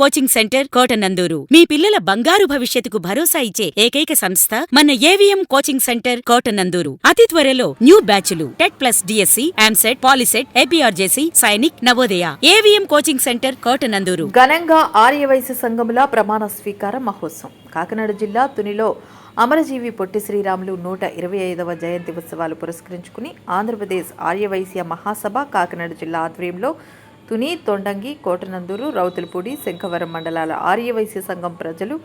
Coaching centre Kotananduru మీ పిల్లల బంగారు భవిష్యత్తుకు భరోసా ఇచ్చే ఏకైక సంస్థ మన ఏవిఎం కోచింగ్ సెంటర్ కోటనందూరు. అతి త్వరలో న్యూ బ్యాచ్లు టెట్ ప్లస్ డిఎస్సి, ఆమ్సెట్, POLYCET, APRJC, Sainik, Navodaya. AVM coaching centre Kotananduru. ఘనంగా ఆర్యవైశ్య సంఘముల ప్రమాణ స్వీకార మహోత్సవం. కాకినాడ జిల్లా తునిలో అమరజీవి పొట్టి శ్రీరాములు 125వ జయంతి ఉత్సవాలు పురస్కరించుకుని ఆంధ్రప్రదేశ్ ఆర్యవైశ్య మహాసభ కాకినాడ జిల్లా ఆధ్వర్యంలో తుని, తొండంగి, కోటనందూరు, రౌతులపూడి, శంఖవరం మండలాల ఆర్యవైశ్య సంఘం ప్రజలు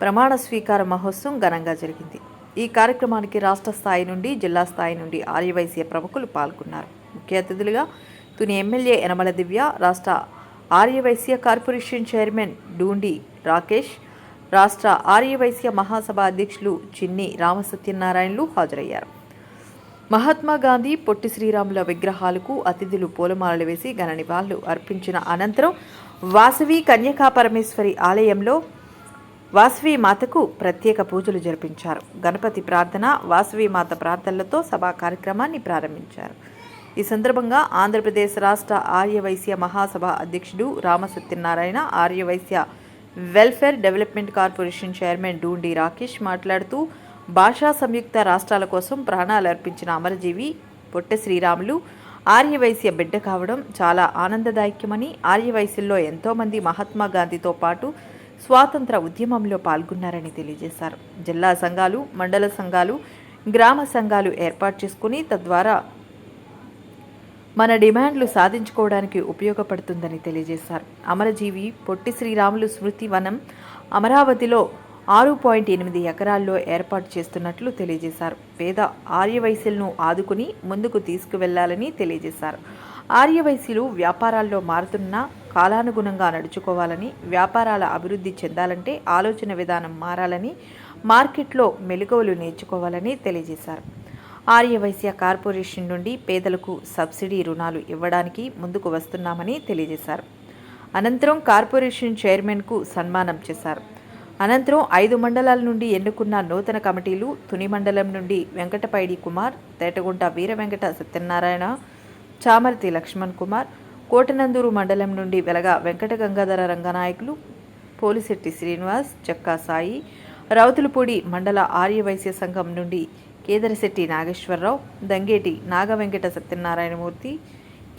ప్రమాణ స్వీకార మహోత్సవం ఘనంగా జరిగింది. ఈ కార్యక్రమానికి రాష్ట్ర స్థాయి నుండి, జిల్లా స్థాయి నుండి ఆర్యవైశ్య ప్రముఖులు పాల్గొన్నారు. ముఖ్య అతిథులుగా తుని ఎమ్మెల్యే యనమల దివ్య, రాష్ట్ర ఆర్యవైశ్య కార్పొరేషన్ చైర్మన్ డూండి రాకేష్, రాష్ట్ర ఆర్యవైశ్య మహాసభ అధ్యక్షులు చిన్ని రామసత్యనారాయణలు హాజరయ్యారు. మహాత్మా గాంధీ, పొట్టి శ్రీరాముల విగ్రహాలకు అతిథులు పూలమాలలు వేసి ఘన నివాళులు అర్పించిన అనంతరం వాసవి కన్యకా పరమేశ్వరి ఆలయంలో వాసవి మాతకు ప్రత్యేక పూజలు జరిపించారు. గణపతి ప్రార్థన, వాసవి మాత ప్రార్థనలతో సభా కార్యక్రమాన్ని ప్రారంభించారు. ఈ సందర్భంగా ఆంధ్రప్రదేశ్ రాష్ట్ర ఆర్యవైశ్య మహాసభ అధ్యక్షుడు Ramasatyanarayana, Aryavaishya welfare development corporation chairman Dhoondi Rakesh మాట్లాడుతూ భాషా సంయుక్త రాష్ట్రాల కోసం ప్రాణాలు అర్పించిన అమరజీవి పొట్టి శ్రీరాములు ఆర్యవైశ్య బిడ్డ కావడం చాలా ఆనందదాయకమని, ఆర్యవైశ్యుల్లో ఎంతోమంది మహాత్మా గాంధీతో పాటు స్వాతంత్ర ఉద్యమంలో పాల్గొన్నారని తెలియజేశారు. జిల్లా సంఘాలు, మండల సంఘాలు, గ్రామ సంఘాలు ఏర్పాటు చేసుకుని తద్వారా మన డిమాండ్లు సాధించుకోవడానికి ఉపయోగపడుతుందని తెలియజేశారు. అమరజీవి పొట్టి శ్రీరాములు స్మృతి వనం అమరావతిలో 6.8 ఎకరాల్లో ఏర్పాటు చేస్తున్నట్లు తెలియజేశారు. పేద ఆర్యవైశ్యులను ఆదుకుని ముందుకు తీసుకువెళ్లాలని తెలియజేశారు. ఆర్యవైశ్యులు వ్యాపారాల్లో మారుతున్న కాలానుగుణంగా నడుచుకోవాలని, వ్యాపారాల అభివృద్ధి చెందాలంటే ఆలోచన విధానం మారాలని, మార్కెట్లో మెలకువలు నేర్చుకోవాలని తెలియజేశారు. ఆర్యవైశ్య కార్పొరేషన్ నుండి పేదలకు సబ్సిడీ రుణాలు ఇవ్వడానికి ముందుకు వస్తున్నామని తెలియజేశారు. అనంతరం కార్పొరేషన్ చైర్మన్కు సన్మానం చేశారు. అనంతరం 5 మండలాల నుండి ఎన్నుకున్న నూతన కమిటీలు తుని మండలం నుండి వెంకటపైడి కుమార్, తేటగుంట వీర వెంకట సత్యనారాయణ, చామర్తి లక్ష్మణ్ కుమార్, కోటనందూరు మండలం నుండి వెలగా వెంకట గంగాధర రంగనాయకులు, పోలిశెట్టి శ్రీనివాస్, చెక్కా సాయి, రౌతులపూడి మండల ఆర్యవైశ్య సంఘం నుండి కేదరశెట్టి నాగేశ్వరరావు, దంగేటి నాగ వెంకట సత్యనారాయణమూర్తి,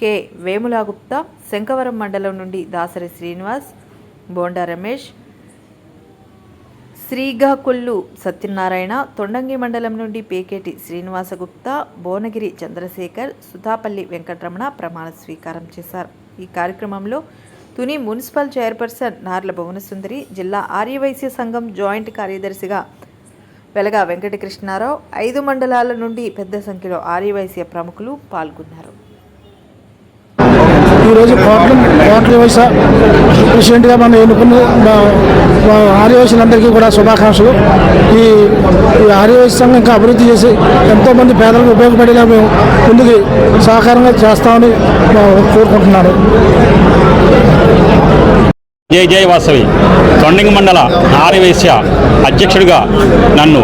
కె వేములాగుప్తా, శంఖవరం మండలం నుండి దాసరి శ్రీనివాస్, బోండా రమేష్, శ్రీగాకొల్లు సత్యనారాయణ, తొండంగి మండలం నుండి పేకేటి శ్రీనివాసగుప్తా, భువనగిరి చంద్రశేఖర్, సుతాపల్లి వెంకటరమణ ప్రమాణ స్వీకారం చేశారు. ఈ కార్యక్రమంలో తుని మున్సిపల్ చైర్పర్సన్ నార్ల భువనసుందరి, జిల్లా ఆర్యవైశ్య సంఘం జాయింట్ కార్యదర్శిగా వెలగా వెంకటకృష్ణారావు, 5 మండలాల నుండి పెద్ద సంఖ్యలో ఆర్యవైశ్య ప్రముఖులు పాల్గొన్నారు. ఈరోజు ఆర్యవైశ్య ప్రెసిడెంట్గా మనం ఎన్నుకున్న ఆర్యవైశ్యులందరికీ కూడా శుభాకాంక్షలు. ఈ ఆర్యవైశ్య సంఘం ఇంకా అభివృద్ధి చేసి ఎంతోమంది పేదలకు ఉపయోగపడేలా మేము ముందుకు సహకారంగా చేస్తామని కోరుకుంటున్నాను. జై జై వాసవి. తొండంగి మండల ఆర్యవైశ్య అధ్యక్షుడిగా నన్ను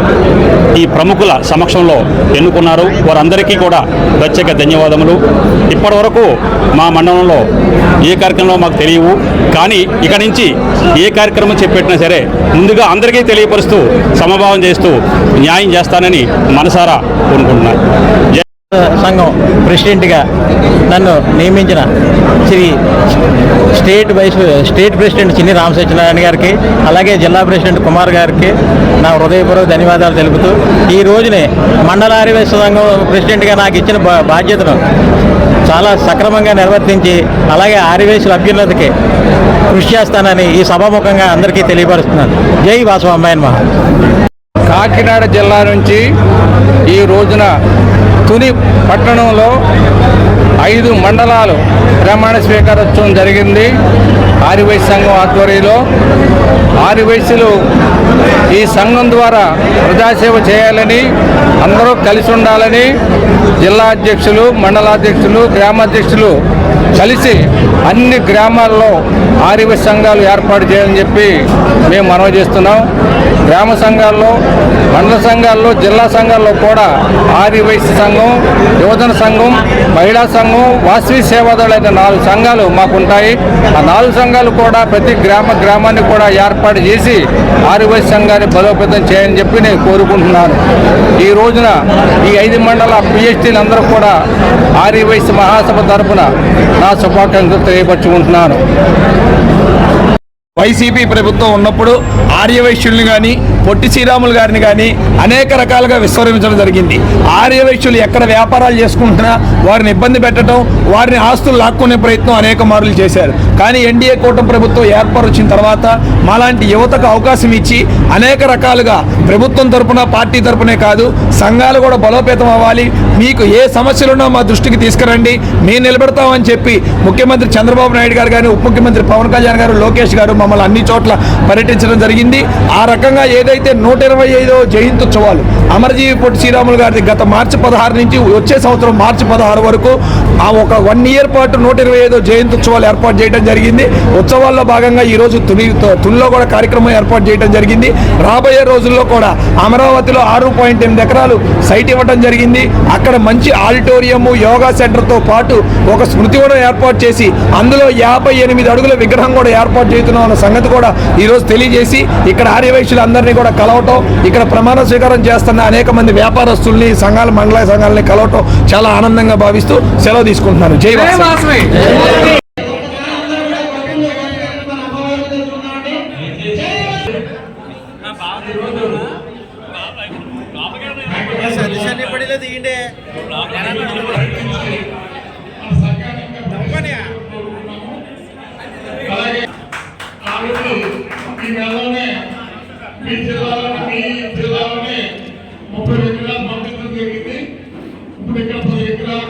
ఈ ప్రముఖుల సమక్షంలో ఎన్నుకున్నారు. వారందరికీ కూడా ప్రత్యేక ధన్యవాదములు. ఇప్పటి వరకు మా మండలంలో ఏ కార్యక్రమంలో మాకు తెలియవు, కానీ ఇక నుంచి ఏ కార్యక్రమం చెప్పెట్టినా సరే ముందుగా అందరికీ తెలియపరుస్తూ సమభావం చేస్తూ న్యాయం చేస్తానని మనసారా కోరుకుంటున్నాను. సంఘం ప్రెసిడెంట్గా నన్ను నియమించిన స్టేట్ ప్రెసిడెంట్ చిన్ని రామసత్యనారాయణ గారికి, అలాగే జిల్లా ప్రెసిడెంట్ కుమార్ గారికి నా హృదయపూర్వక ధన్యవాదాలు తెలుపుతూ ఈ రోజునే మండల ఆర్యవైశ్య సంఘం ప్రెసిడెంట్గా నాకు ఇచ్చిన బాధ్యతను చాలా సక్రమంగా నిర్వర్తించి అలాగే ఆర్యవైశ్యుల అభ్యున్నతికి కృషి చేస్తానని ఈ సభాముఖంగా అందరికీ తెలియపరుస్తున్నాను. జై వాసవ అమ్మాయి మహా. కాకినాడ జిల్లా నుంచి ఈ రోజున తుని పట్టణంలో 5 మండలాలు ప్రమాణ స్వీకారోత్సవం జరిగింది. ఆర్యవైశ్య సంఘం ఆధ్వర్యంలో ఆర్యవైశ్యులు ఈ సంఘం ద్వారా ప్రజాసేవ చేయాలని, అందరూ కలిసి ఉండాలని జిల్లా అధ్యక్షులు, మండలాధ్యక్షులు, గ్రామాధ్యక్షులు కలిసి అన్ని గ్రామాల్లో ఆర్యవైశ్య సంఘాలు ఏర్పాటు చేయాలని చెప్పి మేము మనవి చేస్తున్నాం. గ్రామ సంఘాల్లో, మండల సంఘాల్లో, జిల్లా సంఘాల్లో కూడా ఆర్యవైశ్య సంఘం, యువజన సంఘం, మహిళా సంఘం, వాసవి సేవాదళ అనే 4 సంఘాలు మాకుంటాయి. ఆ 4 సంఘాలు కూడా ప్రతి గ్రామాన్ని కూడా ఏర్పాటు చేసి ఆర్యవైశ్య సంఘాన్ని బలోపేతం చేయని చెప్పి నేను కోరుకుంటున్నాను. ఈ రోజున ఈ 5 మండల పిహెచ్డీలు అందరూ కూడా ఆర్యవైశ్య మహాసభ తరపున నా శుభాకాంక్షలు తెలియపరచుకుంటున్నాను. వైసీపీ ప్రభుత్వం ఉన్నప్పుడు ఆర్యవైశ్యుల్ని కానీ పొట్టి శ్రీరాములు గారిని కానీ అనేక రకాలుగా విస్మరించడం జరిగింది. ఆర్యవైశ్యులు ఎక్కడ వ్యాపారాలు చేసుకుంటున్నా వారిని ఇబ్బంది పెట్టడం, వారిని ఆస్తులు లాక్కునే ప్రయత్నం అనేక మార్లు చేశారు. కానీ ఎన్డీఏ కూటమి ప్రభుత్వం ఏర్పరిచిన తర్వాత మాలాంటి యువతకు అవకాశం ఇచ్చి అనేక రకాలుగా ప్రభుత్వం తరపున, పార్టీ తరపునే కాదు సంఘాలు కూడా బలోపేతం అవ్వాలి, మీకు ఏ సమస్యలున్నా మా దృష్టికి తీసుకురండి, మేము నిలబెడతామని చెప్పి ముఖ్యమంత్రి చంద్రబాబు నాయుడు గారు కానీ, ఉప ముఖ్యమంత్రి పవన్ కళ్యాణ్ గారు, లోకేష్ గారు మమ్మల్ని అన్ని చోట్ల పర్యటించడం జరిగింది. ఆ రకంగా ఏదైతే 125వ జయంత్యుత్సవాలు అమరజీవి పొట్టి శ్రీరాములు గారిది గత మార్చి 16 నుంచి వచ్చే సంవత్సరం మార్చి 16 వరకు ఆ ఒక 1 ఇయర్ పాటు 125వ జయంత్యుత్సవాలు ఏర్పాటు చేయడం జరిగింది. ఉత్సవాల్లో భాగంగా ఈరోజు తునిలో కూడా కార్యక్రమం ఏర్పాటు చేయడం జరిగింది. రాబోయే రోజుల్లో కూడా అమరావతిలో 6.8 ఎకరాలు సైట్ ఇవ్వడం జరిగింది. అక్కడ మంచి ఆడిటోరియము, యోగా సెంటర్తో పాటు ఒక స్మృతి కూడా ఏర్పాటు చేసి అందులో 58 అడుగుల విగ్రహం కూడా ఏర్పాటు చేస్తున్నాం అన్న సంగతి కూడా ఈరోజు తెలియజేసి ఇక్కడ ఆర్యవైశ్యులందరినీ కూడా కలవటం, ఇక్కడ ప్రమాణ స్వీకారం చేస్తున్న అనేక మంది వ్యాపారస్తుల్ని, సంఘాల, మండల సంఘాలని కలవటం చాలా ఆనందంగా భావిస్తూ సెలవు తీసుకుంటున్నాను. జై వాసవి. ఈ నెలలోనే మీ జిల్లాలోనే 30 ఎకరాలు పంపించడం జరిగింది. ఇప్పుడు ఇక్కడ 10 ఎకరాలు